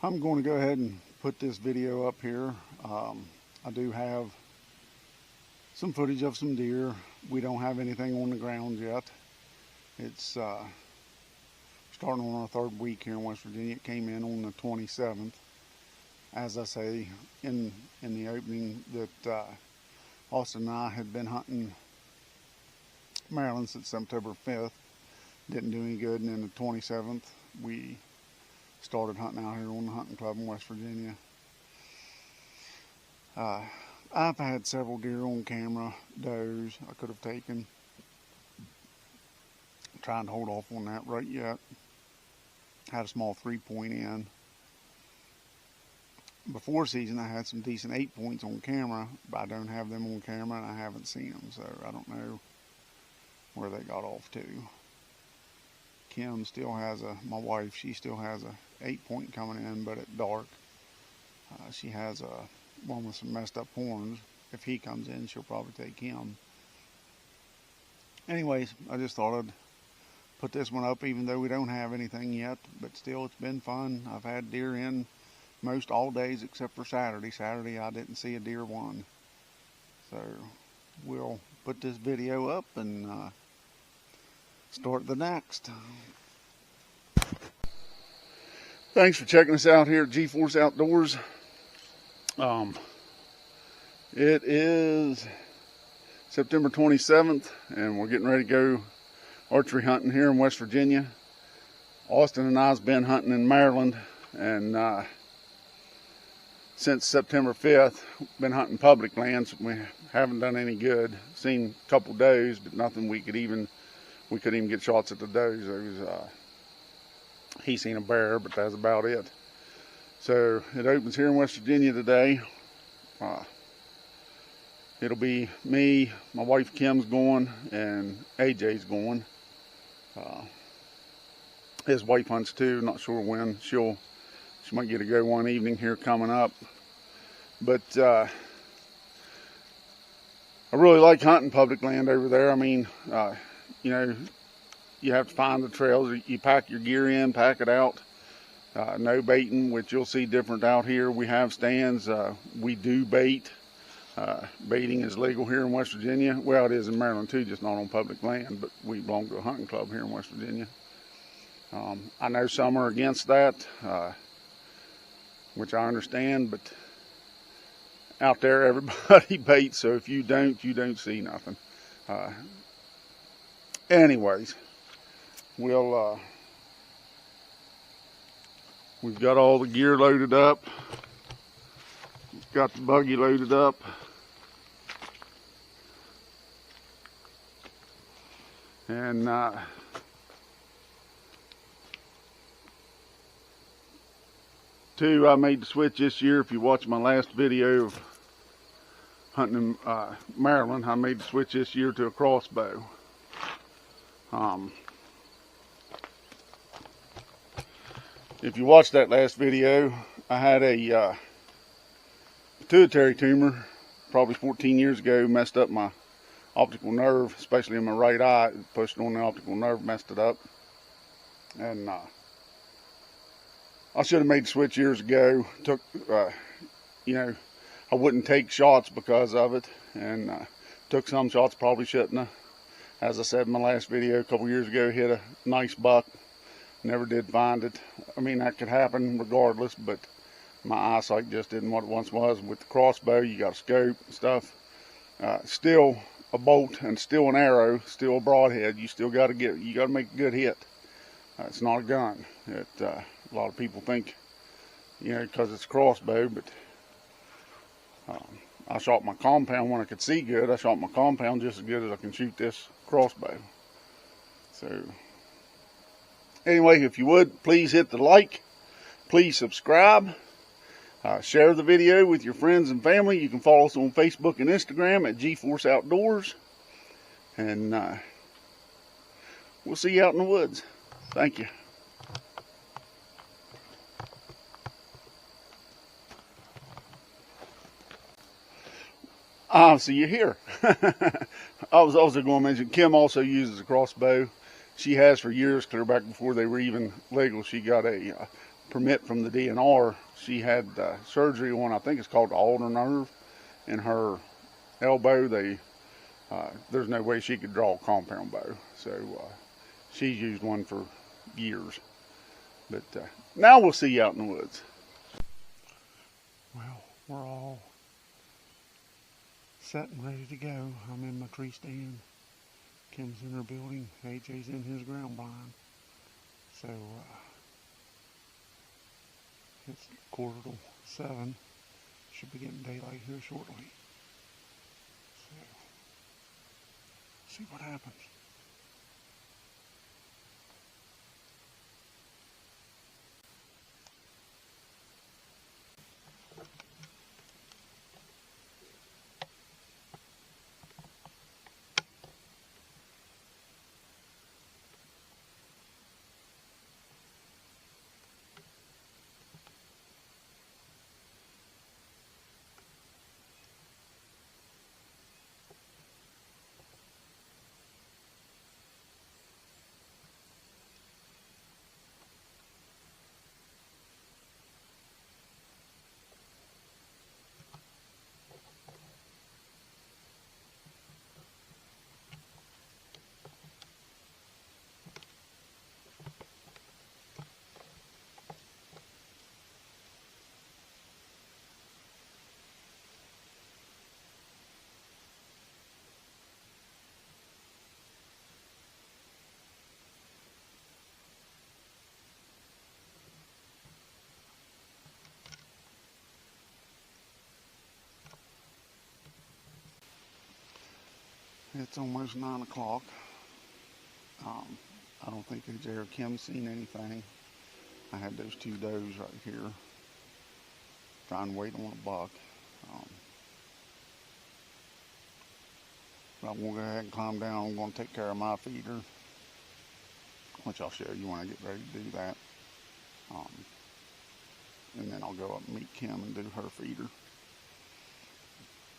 I'm going to go ahead and put this video up here. I do have some footage of some deer. We don't have anything on the ground yet. It's starting on our third week here in West Virginia. It came in on the 27th. As I say in the opening, that Austin and I had been hunting Maryland since September 5th. Didn't do any good, and then the 27th we started hunting out here on the hunting club in West Virginia. I've had several deer on camera, does I could have taken. I'm trying to hold off on that right yet. Had a small 3-point in. Before season I had some decent 8-points on camera, but I don't have them on camera and I haven't seen them, so I don't know where they got off to. Kim still has my wife, she still has a 8-point coming in, but at dark. She has one with some messed up horns. If he comes in, she'll probably take him. Anyways, I just thought I'd put this one up, even though we don't have anything yet, but still it's been fun. I've had deer in most all days except for Saturday. Saturday I didn't see a deer one. So we'll put this video up and start the next. Thanks for checking us out here at G-Force Outdoors. It is September 27th and we're getting ready to go archery hunting here in West Virginia. Austin and I's been hunting in Maryland, and since September 5th, been hunting public lands. We haven't done any good. Seen a couple does, but nothing we couldn't even get shots at the does. He seen a bear, but that's about it. So it opens here in West Virginia today. It'll be me, my wife Kim's going, and AJ's going. His wife hunts too. Not sure when she might get to go one evening here coming up. But I really like hunting public land over there. I mean, you know, you have to find the trails. You pack your gear in, pack it out. No baiting, which you'll see different out here. We have stands. We do bait. Baiting is legal here in West Virginia. Well, it is in Maryland too, just not on public land, but we belong to a hunting club here in West Virginia. I know some are against that, which I understand, but out there everybody baits, so if you don't see nothing. Anyways, we've got all the gear loaded up. Got the buggy loaded up. And I made the switch this year. If you watch my last video of hunting in Maryland, I made the switch this year to a crossbow. If you watched that last video, I had a pituitary tumor probably 14 years ago, messed up my optical nerve, especially in my right eye. It pushed on the optical nerve, messed it up. And I should have made the switch years ago. Took, you know, I wouldn't take shots because of it, and took some shots probably shouldn't have. As I said in my last video a couple years ago, hit a nice buck. Never did find it. I mean, that could happen regardless, but my eyesight just isn't what it once was. With the crossbow, you got a scope and stuff. Still a bolt and still an arrow, still a broadhead. You still got to make a good hit. It's not a gun. A lot of people think, you know, because it's a crossbow, but I shot my compound when I could see good. I shot my compound just as good as I can shoot this crossbow. So anyway, if you would, please hit the like, please subscribe, share the video with your friends and family. You can follow us on Facebook and Instagram at G-Force Outdoors, and we'll see you out in the woods. Thank you. So you're here. I was also going to mention, Kim also uses a crossbow, she has for years, clear back before they were even legal. She got a permit from the DNR. She had surgery on, I think it's called the ulnar nerve in her elbow. There's no way she could draw a compound bow, so she's used one for years. But now we'll see you out in the woods. Well, we're all set and ready to go. I'm in my tree stand. Kim's in her building. AJ's in his ground blind. So it's 6:45. Should be getting daylight here shortly. So see what happens. It's almost 9 o'clock. I don't think AJ or Kim's seen anything. I had those 2 does right here trying to wait on a buck. But I'm going to go ahead and climb down. I'm going to take care of my feeder, which I'll show you when I get ready to do that. And then I'll go up and meet Kim and do her feeder.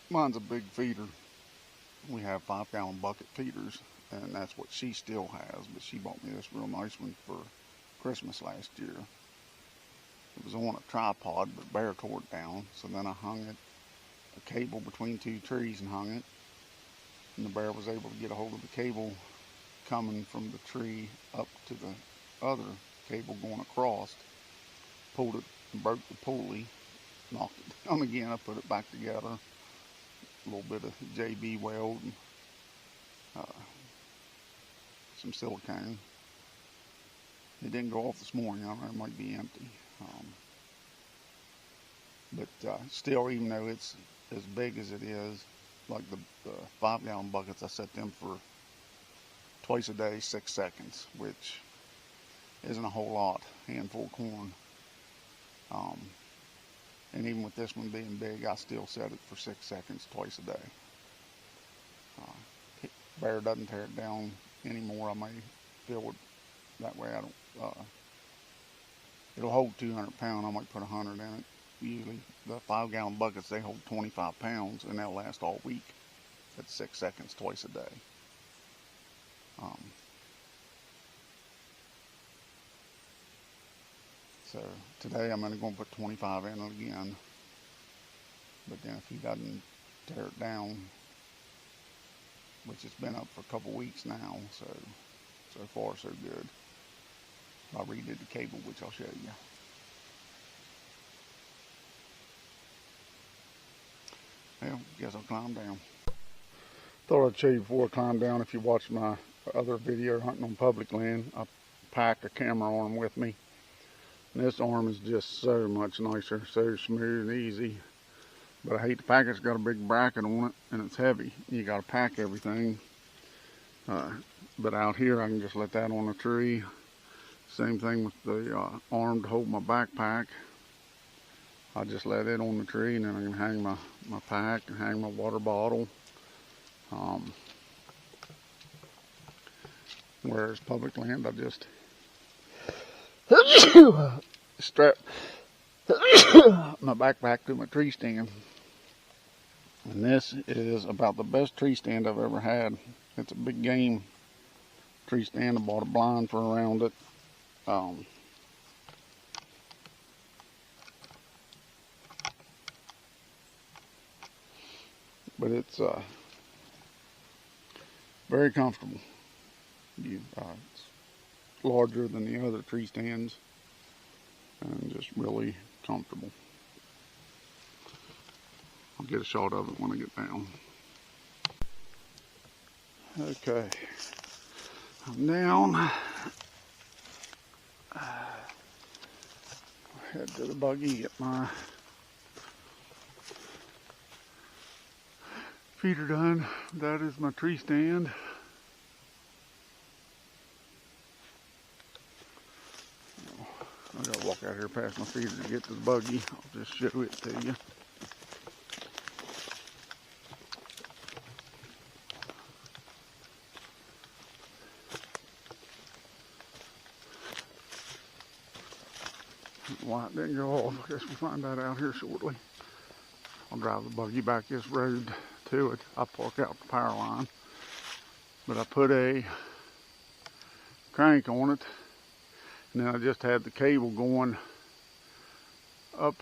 Mine's a big feeder. We have 5-gallon bucket feeders, and that's what she still has, but she bought me this real nice one for Christmas last year. It was on a tripod, but Bear tore it down, so then I hung it, a cable between 2 trees and hung it, and the Bear was able to get a hold of the cable coming from the tree up to the other cable going across, pulled it and broke the pulley, knocked it down again. I put it back together. A little bit of JB weld and some silicone. It didn't go off this morning. I don't know, it might be empty. But still, even though it's as big as it is, like the 5-gallon buckets, I set them for twice a day, 6 seconds, which isn't a whole lot, handful of corn. And even with this one being big, I still set it for 6 seconds twice a day. Bear doesn't tear it down anymore. I may fill it that way. I don't. It'll hold 200 pounds. I might put 100 in it. Usually the 5-gallon buckets, they hold 25 pounds, and they'll last all week at 6 seconds twice a day. So today I'm going to put 25 in it again. But then if he doesn't tear it down, which it's been up for a couple weeks now, so far so good. I redid the cable, which I'll show you. Well, guess I'll climb down. Thought I'd show you before I climb down. If you watched my other video hunting on public land, I packed a camera arm with me. And this arm is just so much nicer, so smooth and easy. But I hate the pack. It's got a big bracket on it, and it's heavy. You got to pack everything. But out here, I can just let that on the tree. Same thing with the arm to hold my backpack. I just let it on the tree, and then I can hang my pack and hang my water bottle. Whereas public land, I just strap my backpack to my tree stand. And this is about the best tree stand I've ever had. It's a big game tree stand. I bought a blind for around it. But it's very comfortable. It's larger than the other tree stands and just really comfortable. I'll get a shot of it when I get down. Okay, I'm down. Head to the buggy, get my feeder done. That is my tree stand. I gotta walk out here past my feeder to get to the buggy. I'll just show it to you. Why it didn't go off, I guess we'll find that out here shortly. I'll drive the buggy back this road to it. I park out the power line, but I put a crank on it, and then I just had the cable going up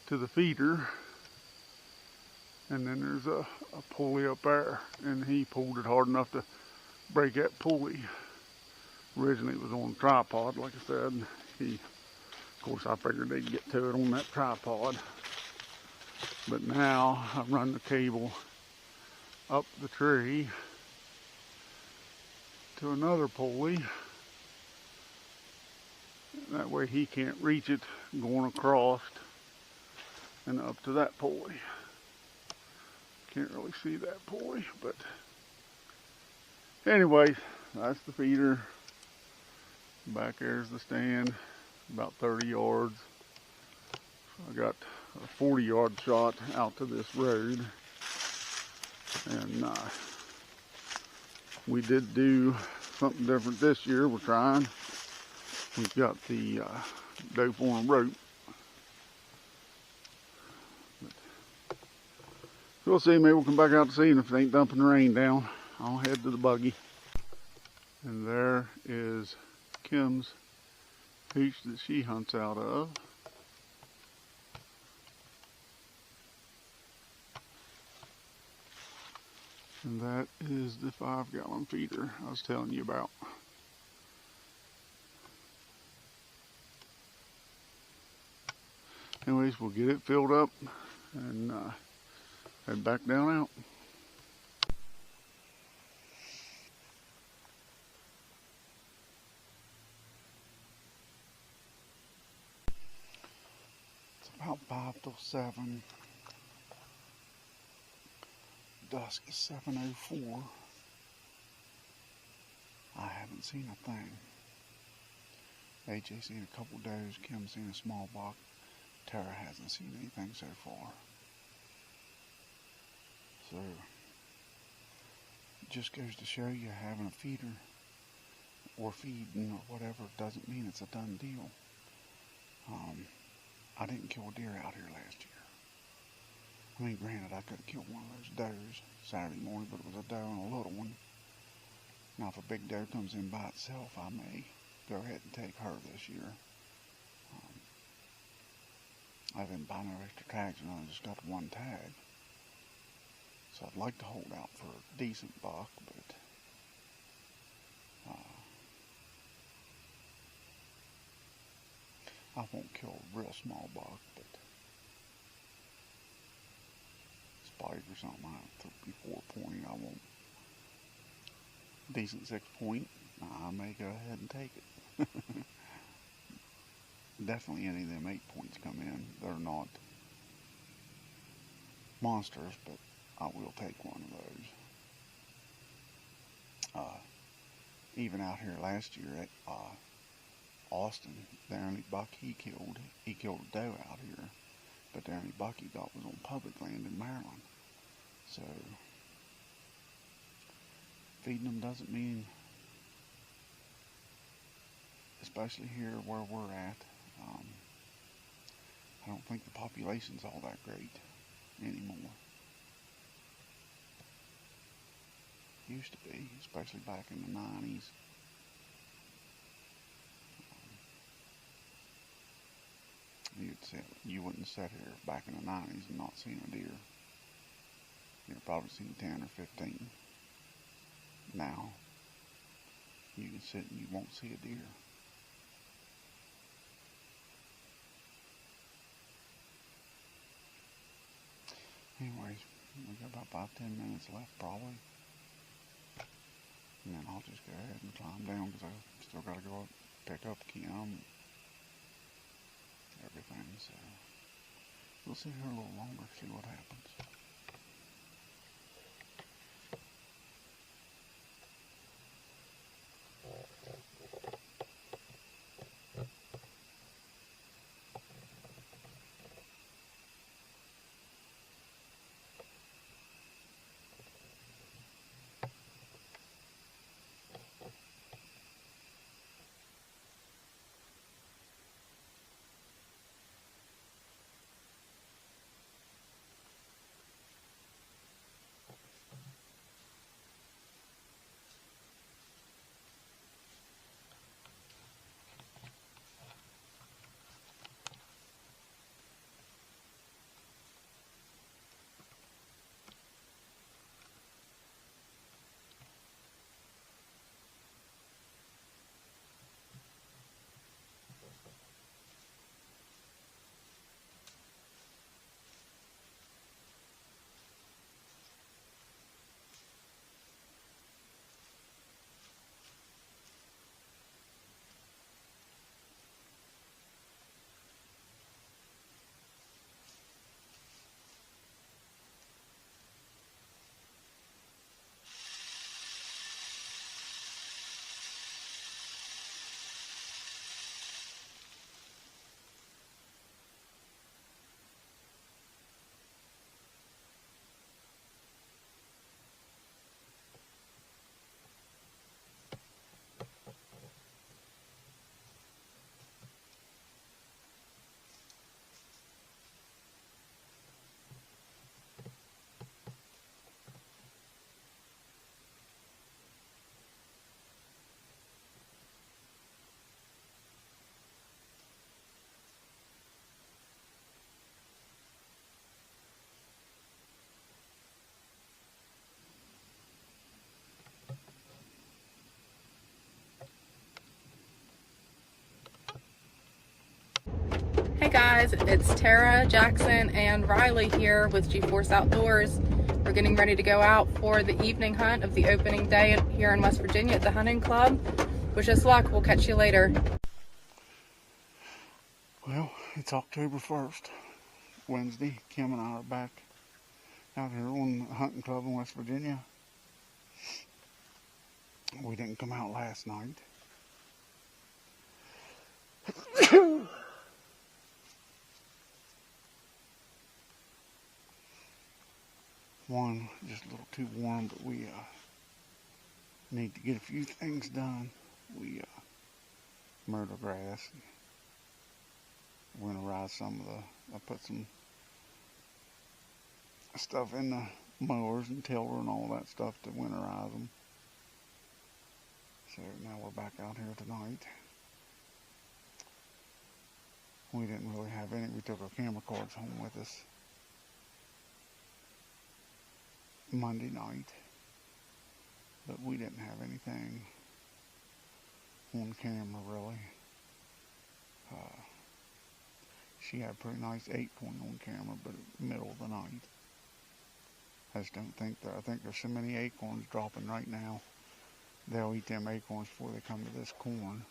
to the feeder, and then there's a pulley up there, and he pulled it hard enough to break that pulley. Originally it was on a tripod, like I said. Of course, I figured they'd get to it on that tripod. But now I run the cable up the tree to another pulley. That way he can't reach it going across and up to that pulley. Can't really see that pulley, but anyway, that's the feeder. Back there's the stand, about 30 yards. I got a 40-yard shot out to this road, and we did do something different this year. We're trying. We've got the doe form rope. But we'll see. Maybe we'll come back out to see, and if it ain't dumping rain down, I'll head to the buggy. And there is Kim's hooch that she hunts out of. And that is the 5-gallon feeder I was telling you about. Anyways, we'll get it filled up and head back down out. It's about 5 till 7. Dusk is 7:04. I haven't seen a thing. AJ's seen a couple does. Kim's seen a small buck. Tara hasn't seen anything so far. So it just goes to show you having a feeder or feeding or whatever doesn't mean it's a done deal. I didn't kill a deer out here last year. I mean, granted, I could have killed one of those does Saturday morning, but it was a doe and a little one. Now, if a big doe comes in by itself, I may go ahead and take her this year. I didn't buy no extra tags, and I just got one tag. So I'd like to hold out for a decent buck, but I won't kill a real small buck, but spike or something, I took me 4-point, I won't. Decent 6-point, I may go ahead and take it. Definitely any of them 8 points come in. They're not monsters, but I will take one of those. Even out here last year at Austin, the only buck he killed a doe out here, but the only buck he got was on public land in Maryland. So feeding them doesn't mean, especially here where we're at, I don't think the population's all that great anymore. used to be, especially back in the 90s. You wouldn't sit here back in the 90s and not seen a deer. You'd probably seen 10 or 15. Now, you can sit and you won't see a deer. Anyways, we got about 5-10 minutes left probably. And then I'll just go ahead and climb down because I still got to go up, pick up Kim, everything. So we'll sit here a little longer, see what happens. Hey guys, it's Tara, Jackson, and Riley here with G-Force Outdoors. We're getting ready to go out for the evening hunt of the opening day here in West Virginia at the hunting club. Wish us luck. We'll catch you later. Well, it's October 1st, Wednesday. Kim and I are back out here on the hunting club in West Virginia. We didn't come out last night. One, just a little too warm, but we need to get a few things done. We mowed our grass, winterized some of the, I put some stuff in the mowers and tiller and all that stuff to winterize them. So now we're back out here tonight. We didn't really have any, we took our camera cords home with us Monday night, but we didn't have anything on camera really. She had a pretty nice acorn on camera, but middle of the night. I just don't think that, I think there's so many acorns dropping right now, they'll eat them acorns before they come to this corn.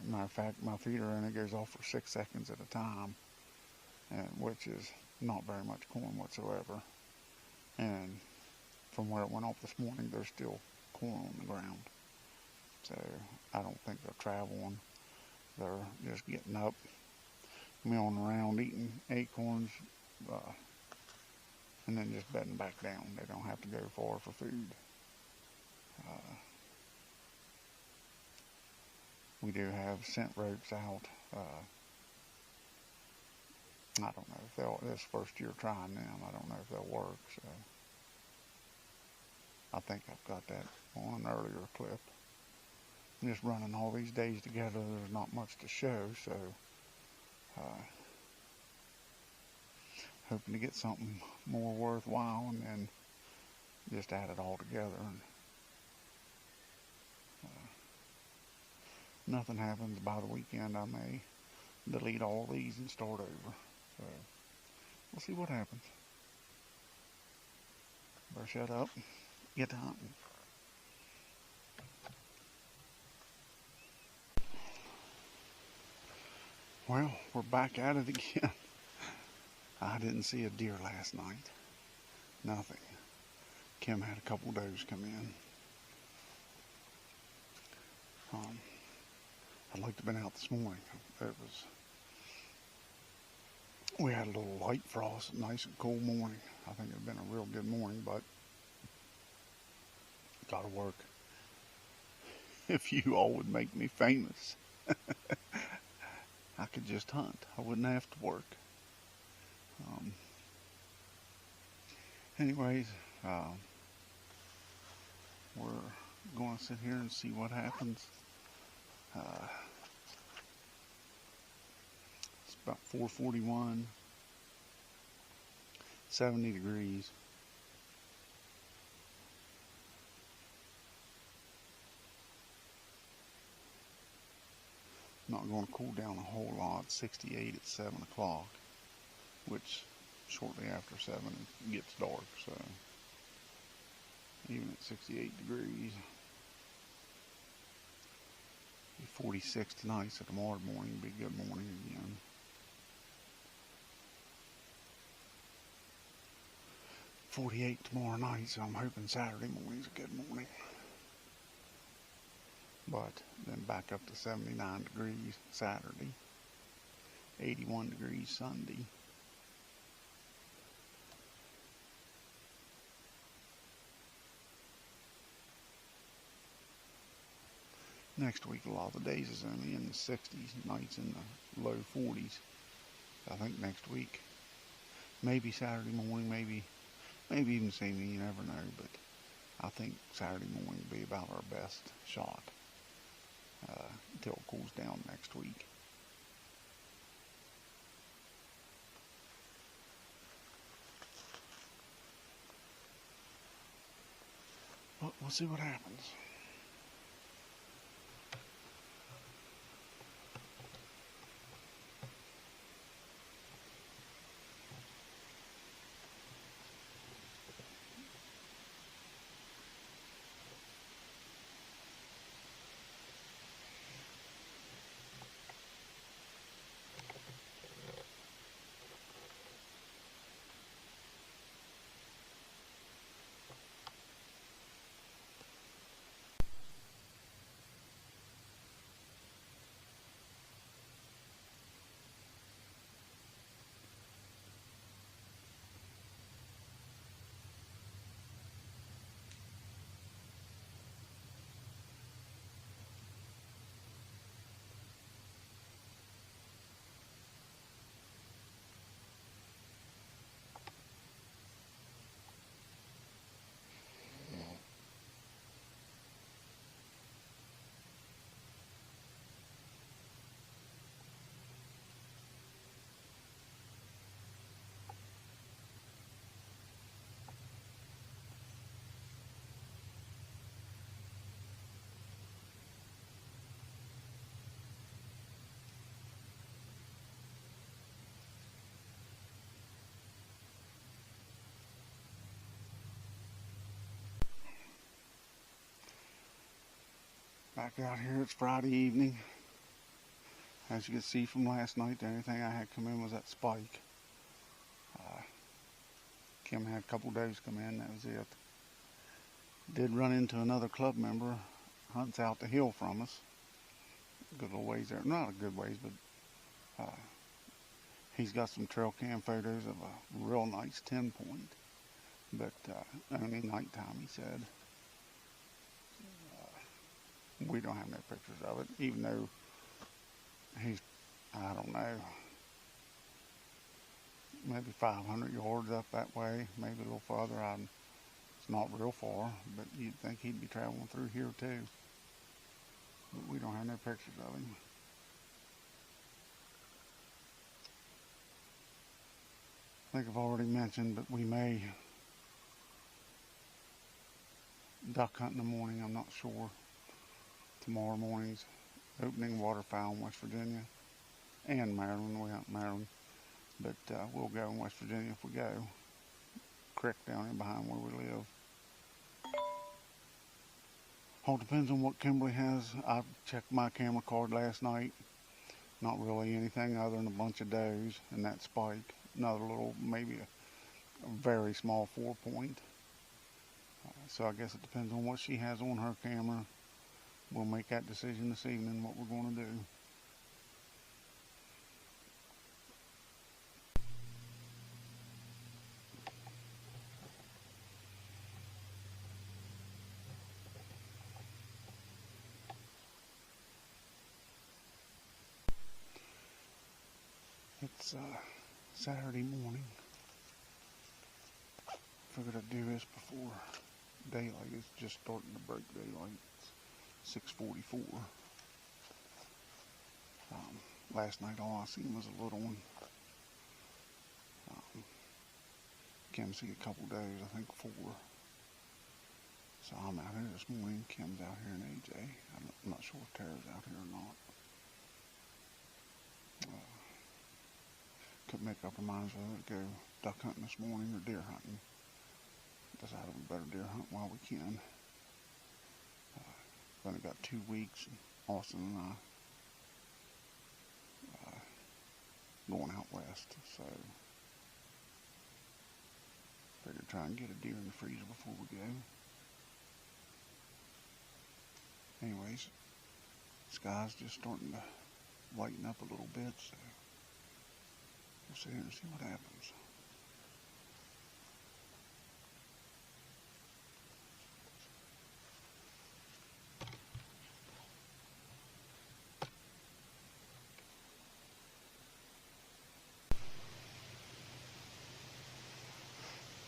Matter of fact, my feeder in it goes off for 6 seconds at a time, which is not very much corn whatsoever. And from where it went off this morning, there's still corn on the ground. So I don't think they're traveling. They're just getting up, milling around, eating acorns, and then just bedding back down. They don't have to go far for food. We do have scent ropes out. I don't know if they'll, this first year trying them, I don't know if they'll work. So I think I've got that on an earlier clip. Just running all these days together, there's not much to show, so hoping to get something more worthwhile and then just add it all together. And nothing happens by the weekend, I may delete all these and start over. So we'll see what happens. Better shut up, get to hunting. Well, we're back at it again. I didn't see a deer last night. Nothing. Kim had a couple does come in. I'd like to have been out this morning. We had a little light frost, nice and cool morning. I think it would have been a real good morning, but gotta work. If you all would make me famous, I could just hunt. I wouldn't have to work. Anyways, we're going to sit here and see what happens. It's about 4:41, 70 degrees. Not going to cool down a whole lot. 68 at 7 o'clock, which shortly after 7 it gets dark, so even at 68 degrees. 46 tonight, so tomorrow morning will be a good morning again. $48 tomorrow night, so I'm hoping Saturday morning's a good morning. But then back up to 79 degrees Saturday, 81 degrees Sunday. Next week, a lot of the days is only in the 60s, nights in the low 40s. I think next week, maybe Saturday morning, maybe even see me, you never know, but I think Saturday morning will be about our best shot until it cools down next week. But we'll see what happens. Back out here, it's Friday evening. As you can see from last night, the only thing I had come in was that spike. Kim had a couple days come in, that was it. Did run into another club member, hunts out the hill from us. Good little ways there, not a good ways, but he's got some trail cam photos of a real nice 10-point, but only nighttime, he said. We don't have no pictures of it, even though he's, I don't know, maybe 500 yards up that way, maybe a little farther. It's not real far, but you'd think he'd be traveling through here too. But we don't have no pictures of him. I think I've already mentioned, but we may duck hunt in the morning. I'm not sure. Tomorrow morning's opening waterfowl in West Virginia and Maryland. We hunt Maryland, but we'll go in West Virginia if we go. Creek down here behind where we live. All depends on what Kimberly has. I checked my camera card last night. Not really anything other than a bunch of does and that spike. Another little, maybe a very small 4-point. So I guess it depends on what she has on her camera. We'll make that decision this evening, what we're going to do. It's Saturday morning. Figured I'd do this before daylight. It's just starting to break daylight. It's 6:44. Last night all I seen was a little one. Kim see a couple days, I think 4. So I'm out here this morning. Kim's out here in AJ. I'm not sure if Tara's out here or not. Couldn't make up our minds whether to go duck hunting this morning or deer hunting. Decided we better deer hunt while we can. We've only got 2 weeks. Austin and I going out west, so figured try and get a deer in the freezer before we go. Anyways, sky's just starting to lighten up a little bit, so we'll sit here and see what happens.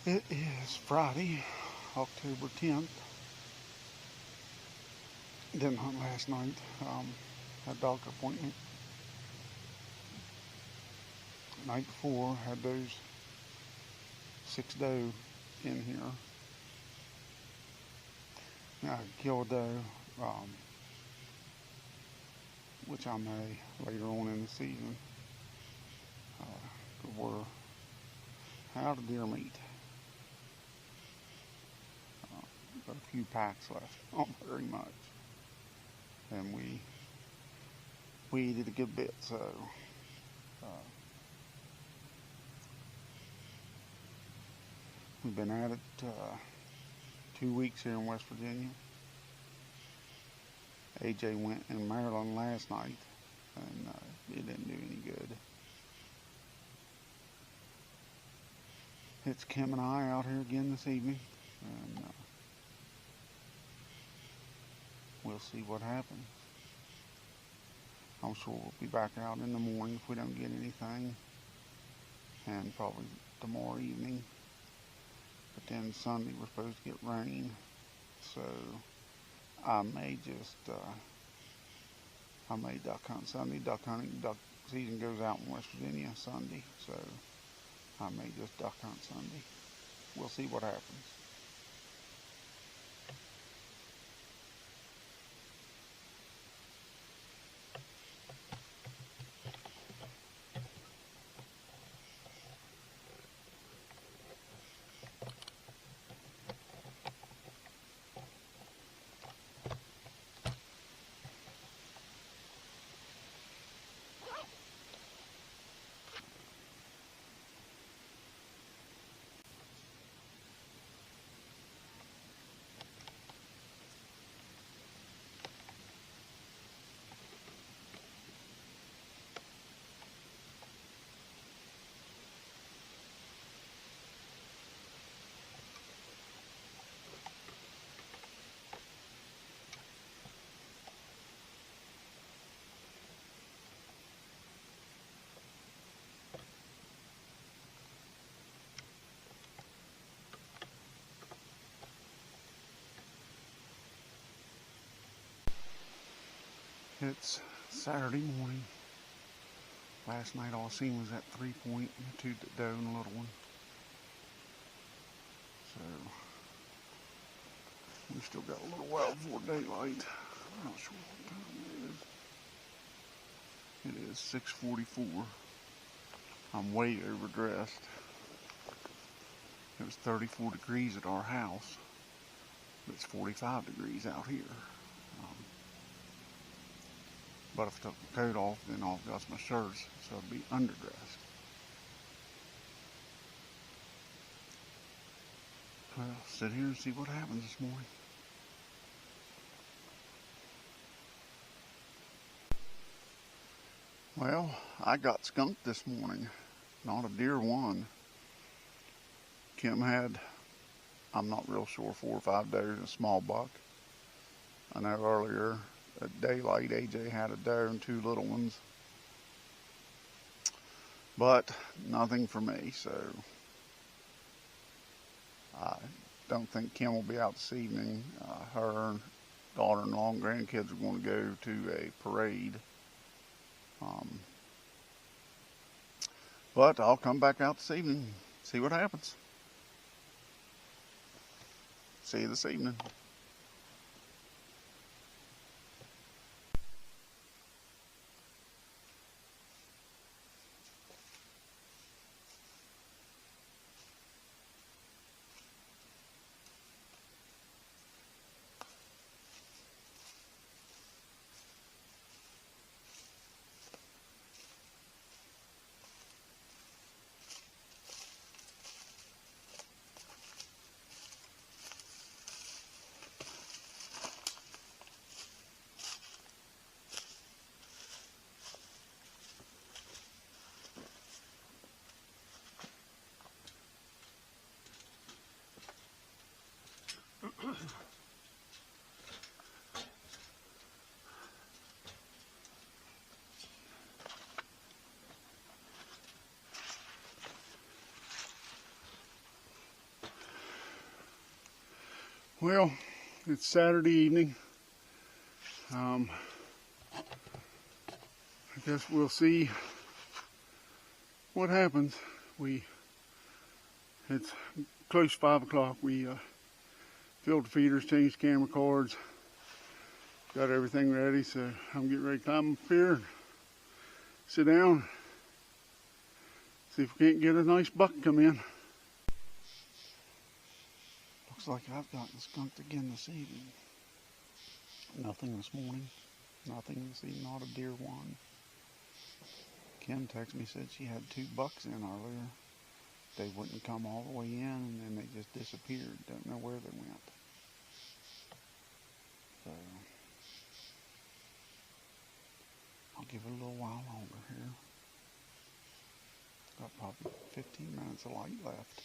It is Friday, October 10th. Didn't hunt last night. Had a doctor appointment. Night before, had those 6 doe in here. I killed a doe, which I may later on in the season. We're out of deer meat. Got a few packs left, not very much, and we eated a good bit. So we've been at it 2 weeks here in West Virginia. AJ went in Maryland last night, and it didn't do any good. It's Kim and I out here again this evening, and we'll see what happens. I'm sure we'll be back out in the morning if we don't get anything, and probably tomorrow evening. But then Sunday we're supposed to get rain, so I may just duck hunt Sunday. Duck season goes out in West Virginia Sunday, so I may just duck hunt Sunday. We'll see what happens. It's Saturday morning. Last night all I seen was that 3-point, 2 doe and a little one. So we still got a little while before daylight. I'm not sure what time it is. It is 6:44. I'm way overdressed. It was 34 degrees at our house, but it's 45 degrees out here. But if I took my coat off, then I've got my shirts, so I'd be underdressed. Well, sit here and see what happens this morning. Well, I got skunked this morning. Not a deer one. Kim had, I'm not real sure, 4 or 5 does and a small buck. I know earlier at daylight AJ had a doe and 2 little ones. But nothing for me, so I don't think Kim will be out this evening. Her daughter-in-law and grandkids are going to go to a parade. But I'll come back out this evening, see what happens. See you this evening. Well, it's Saturday evening. I guess we'll see what happens. It's close to 5 o'clock. We filled the feeders, changed the camera cords, got everything ready, so I'm getting ready to climb up here and sit down, see if we can't get a nice buck come in. Looks like I've gotten skunked again this evening. Nothing this morning, nothing this evening, not a deer one. Kim texted me, said she had 2 bucks in earlier. They wouldn't come all the way in, and then they just disappeared. Don't know where they went. So I'll give it a little while longer here. Got probably 15 minutes of light left.